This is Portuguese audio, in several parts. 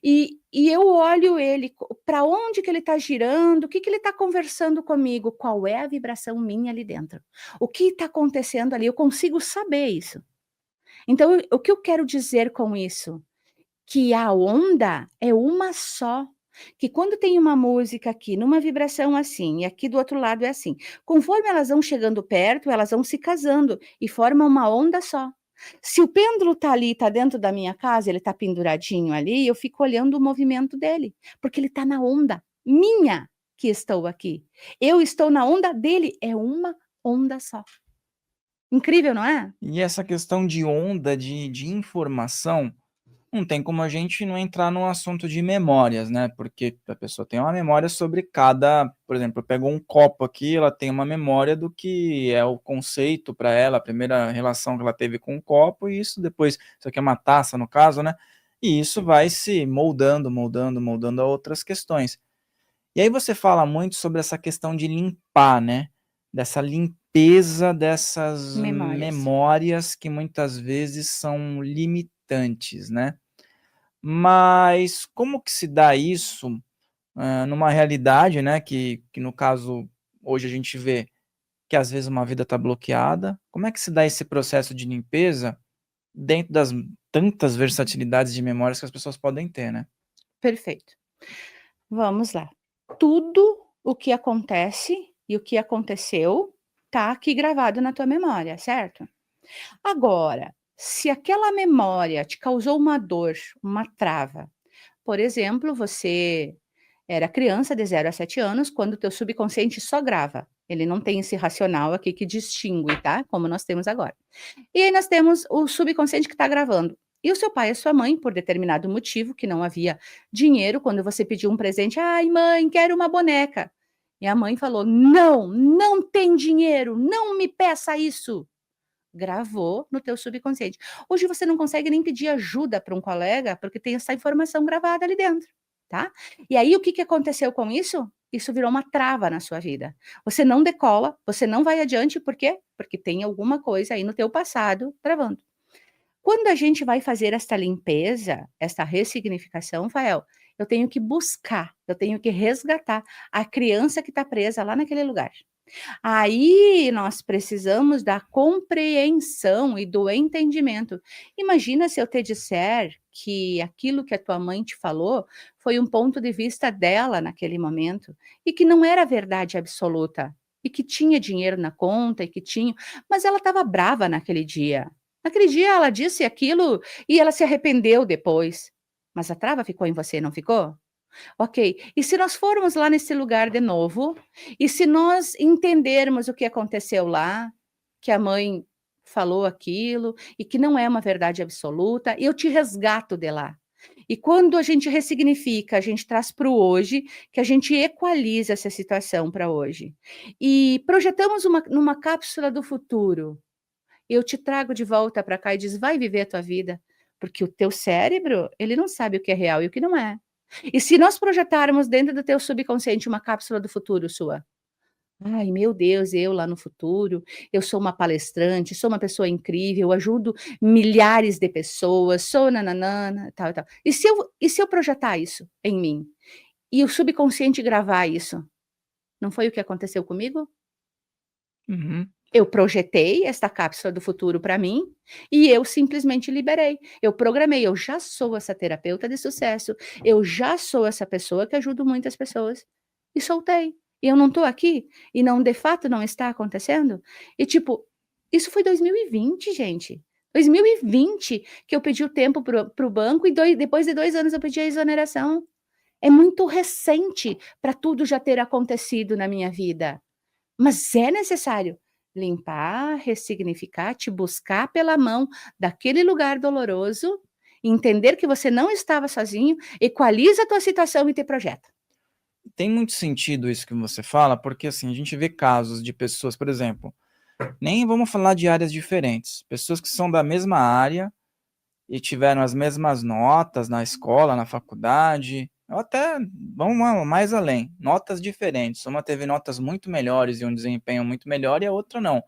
E eu olho ele, para onde que ele está girando, o que que ele está conversando comigo, qual é a vibração minha ali dentro. O que está acontecendo ali, eu consigo saber isso. Então, o que eu quero dizer com isso? Que a onda é uma só, que quando tem uma música aqui, numa vibração assim, e aqui do outro lado é assim, conforme elas vão chegando perto, elas vão se casando e formam uma onda só. Se o pêndulo está ali, está dentro da minha casa, ele está penduradinho ali, eu fico olhando o movimento dele, porque ele está na onda minha que estou aqui. Eu estou na onda dele, é uma onda só. Incrível, não é? E essa questão de onda de informação, não tem como a gente não entrar no assunto de memórias, né? Porque a pessoa tem uma memória sobre cada, por exemplo, eu pego um copo aqui, ela tem uma memória do que é o conceito para ela, a primeira relação que ela teve com o copo, e isso depois, isso aqui é uma taça no caso, né? E isso vai se moldando a outras questões. E aí você fala muito sobre essa questão de limpar, né? Dessa limpeza dessas Memórias. memórias que muitas vezes são limitantes, né? Mas como que se dá isso, numa realidade, né, que no caso hoje a gente vê que às vezes uma vida está bloqueada, como é que se dá esse processo de limpeza dentro das tantas versatilidades de memórias que as pessoas podem ter, né? Perfeito. Vamos lá. Tudo o que acontece e o que aconteceu tá aqui gravado na tua memória, certo? Agora, se aquela memória te causou uma dor, uma trava, por exemplo, você era criança de 0 a 7 anos, quando o teu subconsciente só grava. Ele não tem esse racional aqui que distingue, tá? Como nós temos agora. E aí nós temos o subconsciente que está gravando. E o seu pai e a sua mãe, por determinado motivo, que não havia dinheiro, quando você pediu um presente, ai mãe, quero uma boneca. E a mãe falou: não, não tem dinheiro, não me peça isso. Gravou no teu subconsciente. Hoje você não consegue nem pedir ajuda para um colega, porque tem essa informação gravada ali dentro, tá? E aí o que que aconteceu com isso? Isso virou uma trava na sua vida. Você não decola, você não vai adiante, por quê? Porque tem alguma coisa aí no teu passado travando. Quando a gente vai fazer esta limpeza, esta ressignificação, Fael, eu tenho que buscar, eu tenho que resgatar a criança que está presa lá naquele lugar. Aí nós precisamos da compreensão e do entendimento. Imagina se eu te disser que aquilo que a tua mãe te falou foi um ponto de vista dela naquele momento e que não era verdade absoluta e que tinha dinheiro na conta e que tinha, mas ela estava brava naquele dia. Naquele dia ela disse aquilo e ela se arrependeu depois. Mas a trava ficou em você, não ficou? Ok. E se nós formos lá nesse lugar de novo, e se nós entendermos o que aconteceu lá, que a mãe falou aquilo, e que não é uma verdade absoluta, eu te resgato de lá. E quando a gente ressignifica, a gente traz para o hoje, que a gente equaliza essa situação para hoje. E projetamos numa cápsula do futuro. Eu te trago de volta para cá e diz: vai viver a tua vida. Porque o teu cérebro, ele não sabe o que é real e o que não é. E se nós projetarmos dentro do teu subconsciente uma cápsula do futuro sua? Ai, meu Deus, eu lá no futuro, eu sou uma palestrante, sou uma pessoa incrível, ajudo milhares de pessoas, sou nananana, tal, tal. E se eu projetar isso em mim? E o subconsciente gravar isso? Não foi o que aconteceu comigo? Uhum. Eu projetei esta cápsula do futuro para mim e eu simplesmente liberei. Eu programei, eu já sou essa terapeuta de sucesso, eu já sou essa pessoa que ajudo muitas pessoas e soltei. E eu não estou aqui e não, de fato, não está acontecendo. E tipo, isso foi 2020, gente. 2020 que eu pedi o tempo pro banco e depois de 2 anos eu pedi a exoneração. É muito recente para tudo já ter acontecido na minha vida. Mas é necessário limpar, ressignificar, te buscar pela mão daquele lugar doloroso, entender que você não estava sozinho, equaliza a tua situação e te projeta. Tem muito sentido isso que você fala, porque assim, a gente vê casos de pessoas, por exemplo, nem vamos falar de áreas diferentes, pessoas que são da mesma área e tiveram as mesmas notas na escola, na faculdade, ou até vamos mais além, notas diferentes. Uma teve notas muito melhores e um desempenho muito melhor e a outra não.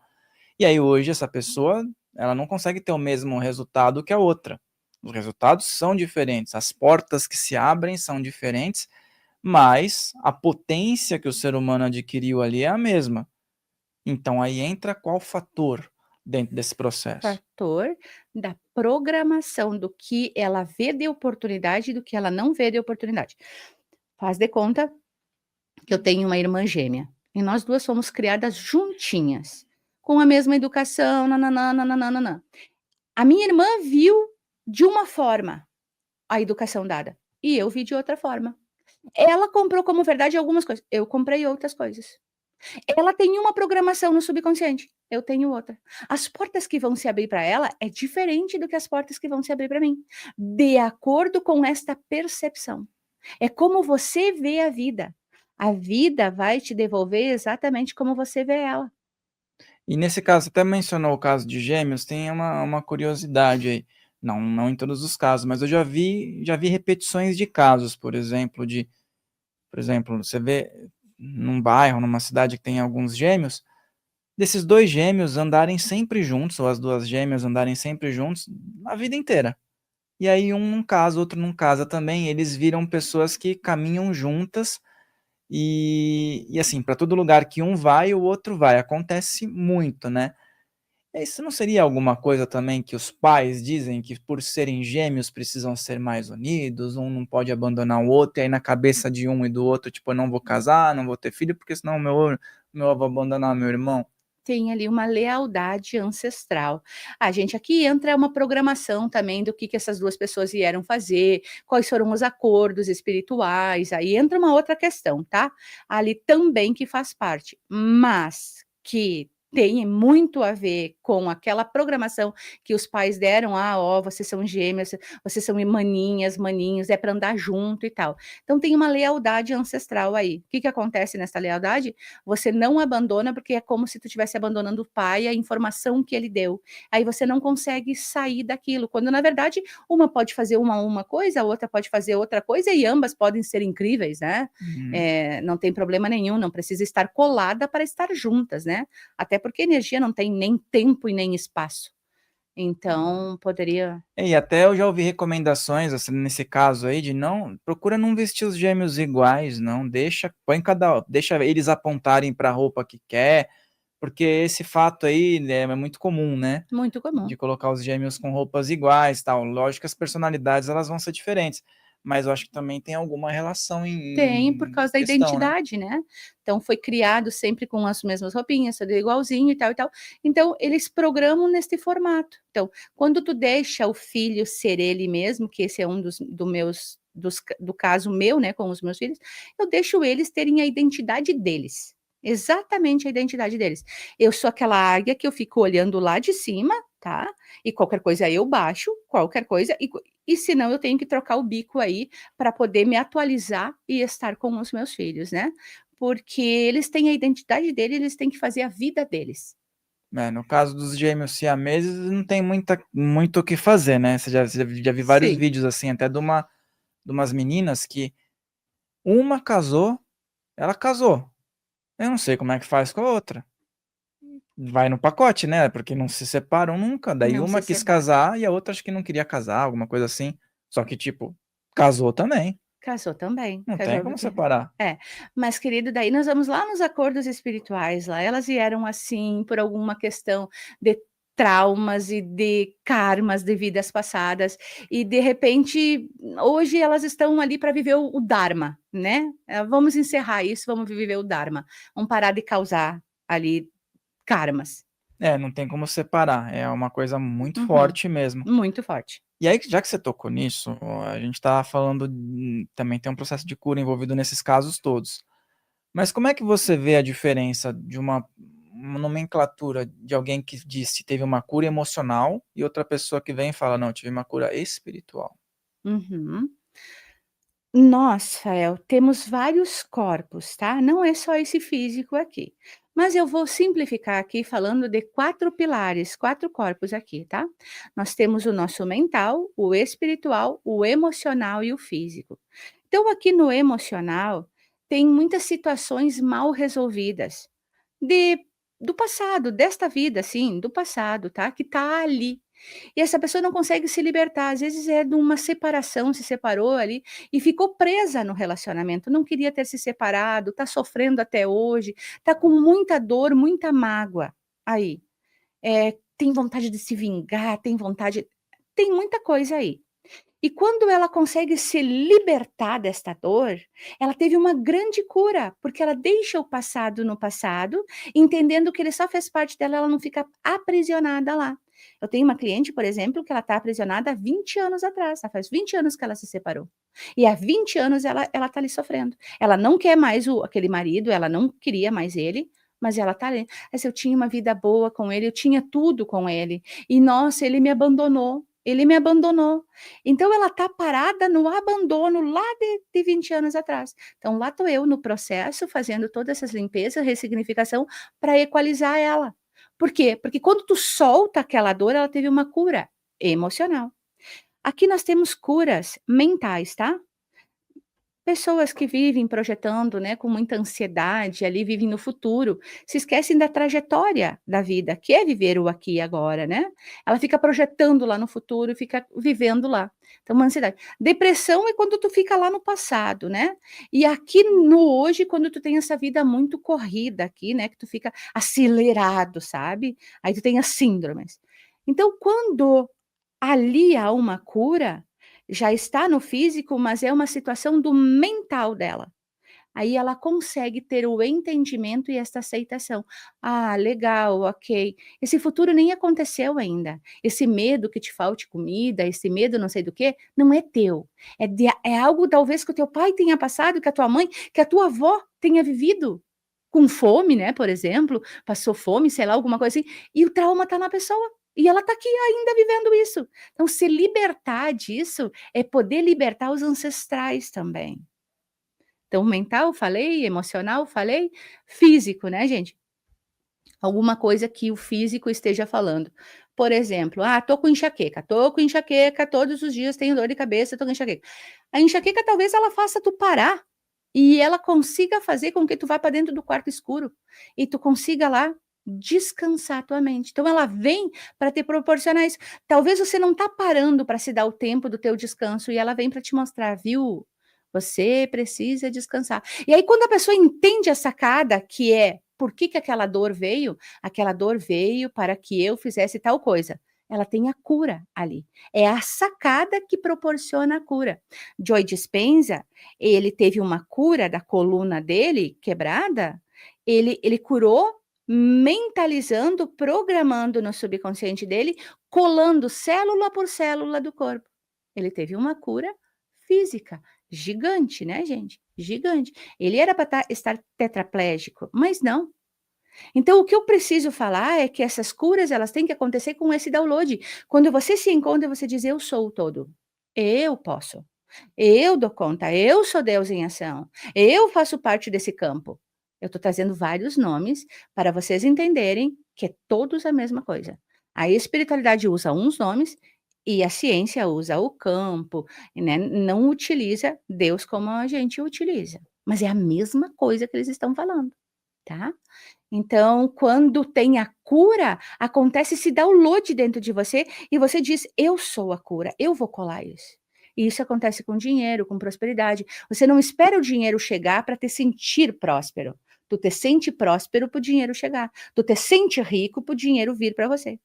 E aí hoje essa pessoa, ela não consegue ter o mesmo resultado que a outra. Os resultados são diferentes, as portas que se abrem são diferentes, mas a potência que o ser humano adquiriu ali é a mesma. Então aí entra qual fator dentro desse processo? Fator da programação do que ela vê de oportunidade e do que ela não vê de oportunidade. Faz de conta que eu tenho uma irmã gêmea, e nós 2 fomos criadas juntinhas, com a mesma educação, nã-nã-nã, nã-nã-nã-nã-nã. A minha irmã viu de uma forma a educação dada, e eu vi de outra forma. Ela comprou como verdade algumas coisas, eu comprei outras coisas. Ela tem uma programação no subconsciente, eu tenho outra. As portas que vão se abrir para ela é diferente do que as portas que vão se abrir para mim, de acordo com esta percepção. É como você vê a vida. A vida vai te devolver exatamente como você vê ela. E nesse caso, você até mencionou o caso de gêmeos, tem uma curiosidade aí. Não em todos os casos, mas eu já vi repetições de casos, por exemplo, você vê num bairro, numa cidade que tem alguns gêmeos, desses 2 gêmeos andarem sempre juntos, ou as 2 gêmeas andarem sempre juntos a vida inteira. E aí um não casa, outro não casa também, eles viram pessoas que caminham juntas e assim, para todo lugar que um vai, o outro vai. Acontece muito, né. Isso não seria alguma coisa também que os pais dizem que por serem gêmeos precisam ser mais unidos, um não pode abandonar o outro, e aí na cabeça de um e do outro, tipo: "Eu não vou casar, não vou ter filho, porque senão o meu avô vai abandonar meu irmão". Tem ali uma lealdade ancestral. A gente aqui entra uma programação também do que essas 2 pessoas vieram fazer, quais foram os acordos espirituais, aí entra uma outra questão, tá. Ali também que faz parte, mas que tem muito a ver com aquela programação que os pais deram: "Ah, ó, vocês são gêmeas, vocês são maninhas, maninhos, é para andar junto e tal". Então tem uma lealdade ancestral aí. O que que acontece nessa lealdade? Você não abandona, porque é como se tu estivesse abandonando o pai, a informação que ele deu. Aí você não consegue sair daquilo, quando na verdade uma pode fazer uma coisa, a outra pode fazer outra coisa e ambas podem ser incríveis, né. Uhum. Não tem problema nenhum, não precisa estar colada para estar juntas, né. Até porque energia não tem nem tempo e nem espaço. Então poderia E até eu já ouvi recomendações, assim, nesse caso aí de não procura não vestir os gêmeos iguais não, deixa eles apontarem para a roupa que quer, porque esse fato aí, né, é muito comum, né, muito comum. de colocar os gêmeos com roupas iguais, tal. Lógico que as personalidades elas vão ser diferentes, mas eu acho que também tem alguma relação Tem, por em causa da questão, né. identidade, né. Então foi criado sempre com as mesmas roupinhas, tudo igualzinho e tal. Então eles programam neste formato. Então, quando tu deixa o filho ser ele mesmo, que esse é um do caso meu, né, com os meus filhos, eu deixo eles terem a identidade deles, exatamente a identidade deles. Eu sou aquela águia que eu fico olhando lá de cima, tá, e qualquer coisa eu baixo, qualquer coisa e se não eu tenho que trocar o bico aí para poder me atualizar e estar com os meus filhos, né. Porque eles têm a identidade dele, eles têm que fazer a vida deles. No caso dos gêmeos siameses não tem muito o que fazer, né, você já vi vários Sim, vídeos, assim, até de umas meninas que uma casou, ela casou, eu não sei como é que faz com a outra. Vai no pacote, né, porque não se separam nunca, daí não uma se quis separa. casar e a outra acho que não queria casar, alguma coisa assim, só que tipo, casou também, Casou também, não tem casou como porque separar. é, mas querido, daí nós vamos lá nos acordos espirituais, lá elas vieram assim por alguma questão de traumas e de karmas de vidas passadas, e de repente, hoje elas estão ali para viver o dharma, né. Vamos encerrar isso, vamos viver o dharma, vamos parar de causar ali karmas. Não tem como separar, é uma coisa muito Uhum, forte mesmo. muito forte. E aí já que você tocou nisso, a gente tá falando, também tem um processo de cura envolvido nesses casos todos. Mas como é que você vê a diferença de uma nomenclatura de alguém que diz que teve uma cura emocional e outra pessoa que vem e fala: "Não, eu tive uma cura espiritual"? Uhum. Nós, Rael, temos vários corpos, tá? Não é só esse físico aqui. Mas eu vou simplificar aqui falando de 4 pilares, 4 corpos aqui, tá? Nós temos o nosso mental, o espiritual, o emocional e o físico. Então, aqui no emocional, tem muitas situações mal resolvidas de do passado, desta vida, assim, do passado, tá? Que tá ali. E essa pessoa não consegue se libertar, às vezes é de uma separação, se separou ali e ficou presa no relacionamento, não queria ter se separado, está sofrendo até hoje, está com muita dor, muita mágoa. Aí, tem vontade de se vingar, tem muita coisa aí. E quando ela consegue se libertar desta dor, ela teve uma grande cura, porque ela deixa o passado no passado, entendendo que ele só fez parte dela, ela não fica aprisionada lá. Eu tenho uma cliente, por exemplo, que ela está aprisionada há 20 anos atrás, faz 20 anos que ela se separou. E há 20 anos ela está ali sofrendo. Ela não quer mais aquele marido, ela não queria mais ele, mas ela está ali. Mas eu tinha uma vida boa com ele, eu tinha tudo com ele. E nossa, ele me abandonou. Ele me abandonou. Então ela está parada no abandono lá de 20 anos atrás. Então lá estou eu no processo, fazendo todas essas limpezas, ressignificação, para equalizar ela. Por quê? Porque quando tu solta aquela dor, ela teve uma cura emocional. Aqui nós temos curas mentais, tá? Pessoas que vivem projetando, né, com muita ansiedade, ali vivem no futuro, se esquecem da trajetória da vida, que é viver o aqui e agora, né? Ela fica projetando lá no futuro, fica vivendo lá. Então, uma ansiedade. Depressão é quando tu fica lá no passado, né? E aqui no hoje, quando tu tem essa vida muito corrida aqui, né, que tu fica acelerado, sabe? Aí tu tem as síndromes. Então, quando ali há uma cura, já está no físico, mas é uma situação do mental dela. Aí ela consegue ter o entendimento e esta aceitação. Ah, legal, ok. Esse futuro nem aconteceu ainda. Esse medo que te falte comida, esse medo não sei do que, não é teu. É algo talvez que o teu pai tenha passado, que a tua mãe, que a tua avó tenha vivido. Com fome, né, por exemplo, passou fome, sei lá, alguma coisa assim, e o trauma está na pessoa. E ela está aqui ainda vivendo isso. Então, se libertar disso é poder libertar os ancestrais também. Então, mental, falei, emocional, falei, físico, né, gente? Alguma coisa que o físico esteja falando. Por exemplo, tô com enxaqueca, todos os dias tenho dor de cabeça, tô com enxaqueca. A enxaqueca talvez ela faça tu parar e ela consiga fazer com que tu vá para dentro do quarto escuro e tu consiga lá descansar tua mente. Então ela vem para te proporcionar isso. Talvez você não tá parando para se dar o tempo do teu descanso e ela vem para te mostrar, viu? Você precisa descansar. E aí quando a pessoa entende a sacada que é por que que aquela dor veio? Aquela dor veio para que eu fizesse tal coisa. Ela tem a cura ali. É a sacada que proporciona a cura. Joy Dispenza, ele teve uma cura da coluna dele quebrada, ele curou mentalizando, programando no subconsciente dele, colando célula por célula do corpo. Ele teve uma cura física gigante, né, gente? Gigante. Ele era para estar tetraplégico, mas não. Então, o que eu preciso falar é que essas curas, elas têm que acontecer com esse download. Quando você se encontra, você diz, eu sou o todo. Eu posso. Eu dou conta. Eu sou Deus em ação. Eu faço parte desse campo. Eu estou trazendo vários nomes para vocês entenderem que é todos a mesma coisa. A espiritualidade usa uns nomes e a ciência usa o campo, né? Não utiliza Deus como a gente utiliza. Mas é a mesma coisa que eles estão falando, tá? Então, quando tem a cura, acontece esse download dentro de você e você diz: eu sou a cura, eu vou colar isso. E isso acontece com dinheiro, com prosperidade. Você não espera o dinheiro chegar para te sentir próspero. Tu te sente próspero para o dinheiro chegar. Tu te sente rico para o dinheiro vir para você.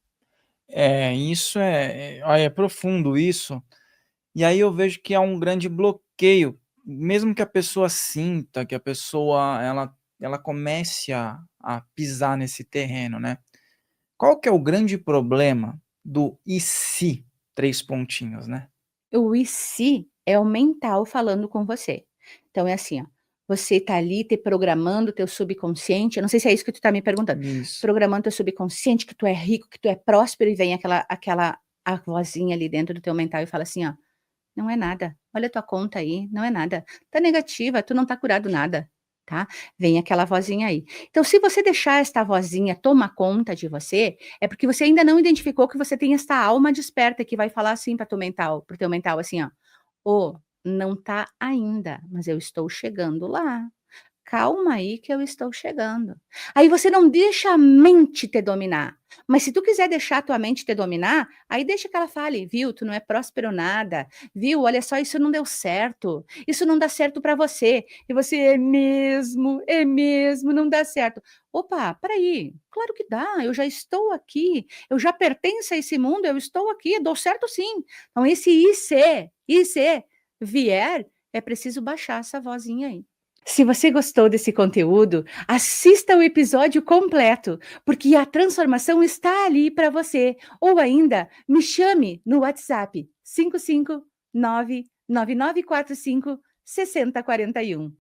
Isso olha, é profundo isso. E aí eu vejo que há um grande bloqueio, mesmo que a pessoa sinta, que a pessoa ela comece a pisar nesse terreno, né. Qual que é o grande problema do "e se", 3 pontinhos, né? O "e se" é o mental falando com você. Então é assim, ó, você tá ali te programando o teu subconsciente, eu não sei se é isso que tu tá me perguntando, Isso. programando teu subconsciente que tu é rico, que tu é próspero e vem aquela a vozinha ali dentro do teu mental e fala assim, ó: "Não é nada, olha a tua conta aí, não é nada, tá negativa, tu não tá curado nada", tá. Vem aquela vozinha aí. Então se você deixar esta vozinha tomar conta de você, é porque você ainda não identificou que você tem esta alma desperta que vai falar assim para o teu mental assim ó: "Ô, não tá ainda, mas eu estou chegando lá. calma aí que eu estou chegando. Aí você não deixa a mente te dominar, mas se tu quiser deixar a tua mente te dominar, aí deixa que ela fale: "Viu, tu não é próspero nada. Viu, olha só, isso não deu certo. Isso não dá certo para você". E você: é mesmo, não dá certo". Opa, espera aí, claro que dá, eu já estou aqui, eu já pertenço a esse mundo, eu estou aqui, dou certo sim. Então esse "e se vier", é preciso baixar essa vozinha aí. Se você gostou desse conteúdo, assista o episódio completo, porque a transformação está ali para você. Ou ainda, me chame no WhatsApp 5599945 6041.